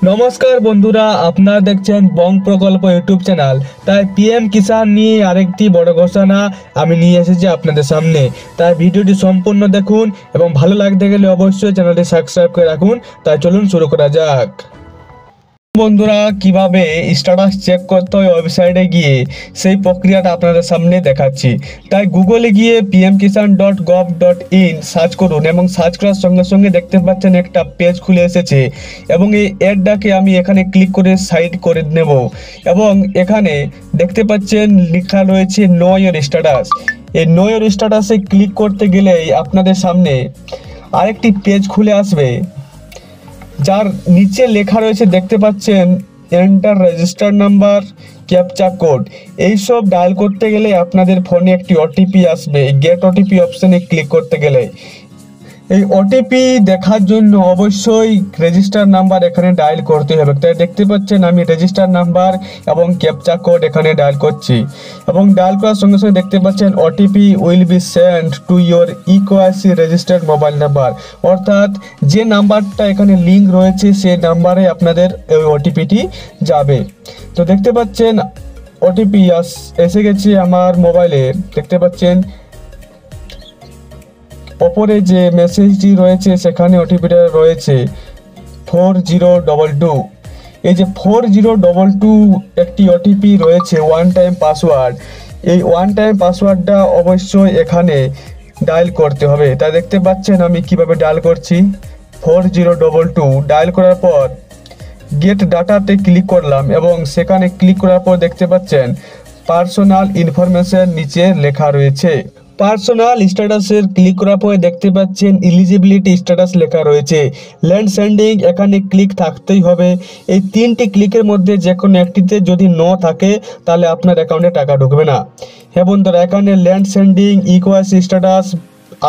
নমস্কার বন্ধুরা, আপনারা দেখছেন বং প্রকল্প ইউটিউব চ্যানেল। তাই পিএম কিষাণ নিয়ে আরেকটি বড় ঘোষণা আমি নিয়ে এসেছি আপনাদের সামনে। তাই ভিডিওটি সম্পূর্ণ দেখুন এবং ভালো লাগতে গেলে অবশ্যই চ্যানেলটি সাবস্ক্রাইব করে রাখুন। তাই চলুন শুরু করা যাক। বন্ধুরা, কিভাবে স্ট্যাটাস চেক করতে হয় ওয়েবসাইটে গিয়ে সেই প্রক্রিয়াটা আপনাদের সামনে দেখাচ্ছি। তাই গুগলে গিয়ে pmkisan.gov.in সার্চ করুন এবং সার্চ করার সঙ্গে সঙ্গে দেখতে পাচ্ছেন একটা পেজ খুলে এসেছে এবং এই অ্যাডটাকে আমি এখানে ক্লিক করে সাইড করে নেব এবং এখানে দেখতে পাচ্ছেন লেখা রয়েছে নো ইওর স্ট্যাটাস। এই নো ইওর স্ট্যাটাসে ক্লিক করতে গেলেই আপনাদের সামনে আরেকটি পেজ খুলে আসবে, যার নিচে লেখা রয়েছে দেখতে পাচ্ছেন enter register number, captcha code. এইসব ডায়াল করতে গেলে আপনাদের ফোনে একটি ওটিপি আসবে। গেট ওটিপি অপশানে ক্লিক করতে গেলে এই ওটিপি দেখার জন্য অবশ্যই রেজিস্টার নাম্বার এখানে ডায়াল করতে হবে। তাই দেখতে পাচ্ছেন আমি রেজিস্টার নাম্বার এবং ক্যাপচা কোড এখানে ডায়াল করছি এবং ডায়াল করার সঙ্গে সঙ্গে দেখতে পাচ্ছেন OTP will be send to your ইকোআইসি রেজিস্টার্ড মোবাইল নাম্বার, অর্থাৎ যে নাম্বারটা এখানে লিঙ্ক রয়েছে সেই নাম্বারে আপনাদের ওই ওটিপিটি যাবে। তো দেখতে পাচ্ছেন ওটিপি এসে গেছে আমার মোবাইলে। দেখতে পাচ্ছেন ওপরে যে মেসেজটি রয়েছে সেখানে ওটিপিটা রয়েছে 4022। এই যে 4022 একটি ওটিপি রয়েছে ওয়ান টাইম পাসওয়ার্ড। এই ওয়ান টাইম পাসওয়ার্ডটা অবশ্যই এখানে ডায়াল করতে হবে। তাই দেখতে পাচ্ছেন আমি কিভাবে ডায়াল করছি। 4022 ডায়াল করার পর গেট ডাটাতে ক্লিক করলাম এবং সেখানে ক্লিক করার পর দেখতে পাচ্ছেন পার্সোনাল ইনফরমেশন নিচে লেখা রয়েছে। পার্সোনাল স্ট্যাটাসের ক্লিক করার পরে দেখতে পাচ্ছেন এলিজিবিলিটি স্ট্যাটাস লেখা রয়েছে। ল্যান্ড সেন্ডিং এখানে ক্লিক থাকতেই হবে। এই তিনটি ক্লিকের মধ্যে যে কোনো একটিতে যদি নো থাকে তাহলে আপনার অ্যাকাউন্টে টাকা ঢুকবে না। হ্যাঁ বন্ধুরা, এখানে ল্যান্ড সেন্ডিং, ইকোআইসি স্ট্যাটাস,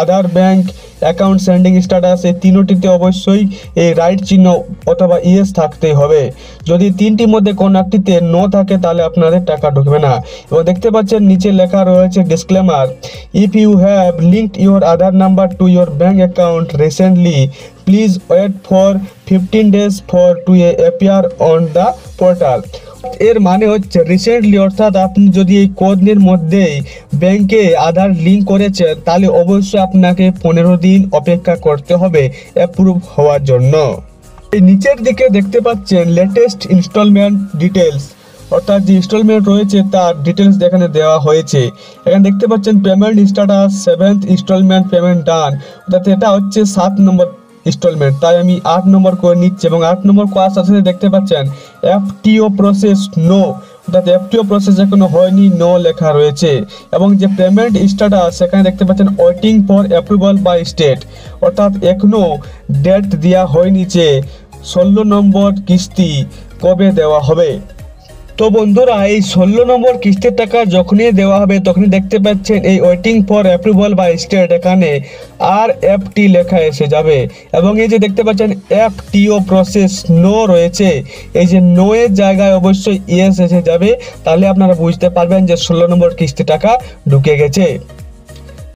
আধার ব্যাংক অ্যাকাউন্ট সেন্ডিং স্ট্যাটাস, এই তিনটিতে অবশ্যই এই রাইট চিহ্ন অথবা ইয়েস থাকতেই হবে। যদি তিনটির মধ্যে কোনো একটিতে নো থাকে তাহলে আপনাদের টাকা ঢুকবে না। এবং দেখতে পাচ্ছেন নিচে লেখা রয়েছে disclaimer, if you have linked your Aadhaar number to your bank account recently please wait for 15 days for to appear on the portal. এর মানে হচ্ছে রিসেন্টলি, অর্থাৎ আপনি যদি এই কোডের মধ্যেই ব্যাংকে আধার লিঙ্ক করেছেন তাহলে অবশ্যই আপনাকে 15 দিন অপেক্ষা করতে হবে অ্যাপ্রুভ হওয়ার জন্য। এই নিচের দিকে দেখতে পাচ্ছেন লেটেস্ট ইনস্টলমেন্ট ডিটেলস, অর্থাৎ যে ইনস্টলমেন্ট রয়েছে তার ডিটেলস এখানে দেওয়া হয়েছে। এখানে দেখতে পাচ্ছেন payment status 7th installment payment done, অর্থাৎ এটা হচ্ছে 7 নম্বর ইনস্টলমেন্ট। তাই আমি 8 নম্বর করে নিচ্ছি এবং 8 নম্বর করার সাথে সাথে দেখতে পাচ্ছেন এফটিও প্রসেস নো, অর্থাৎ এফটিও প্রসেস এখনো হয়নি, নো লেখা রয়েছে। এবং যে পেমেন্ট স্ট্যাটাস সেখানে দেখতে পাচ্ছেন waiting for approval by state, অর্থাৎ এখনো ডেট দেওয়া হয়নি যে 16 নম্বর কিস্তি কবে দেওয়া হবে। তো বন্ধুরা, এই 16 নম্বর কিস্তির টাকা যখনই দেওয়া হবে তখনই দেখতে পাচ্ছেন এই waiting for approval by state এখানে RFT লেখা এসে যাবে এবং এই যে দেখতে পাচ্ছেন এফটিও প্রসেস নো রয়েছে, এই যে নো এর জায়গায় অবশ্যই ইয়েস এসে যাবে। তাহলে আপনারা বুঝতে পারবেন যে 16 নম্বর কিস্তি টাকা ঢুকে গেছে।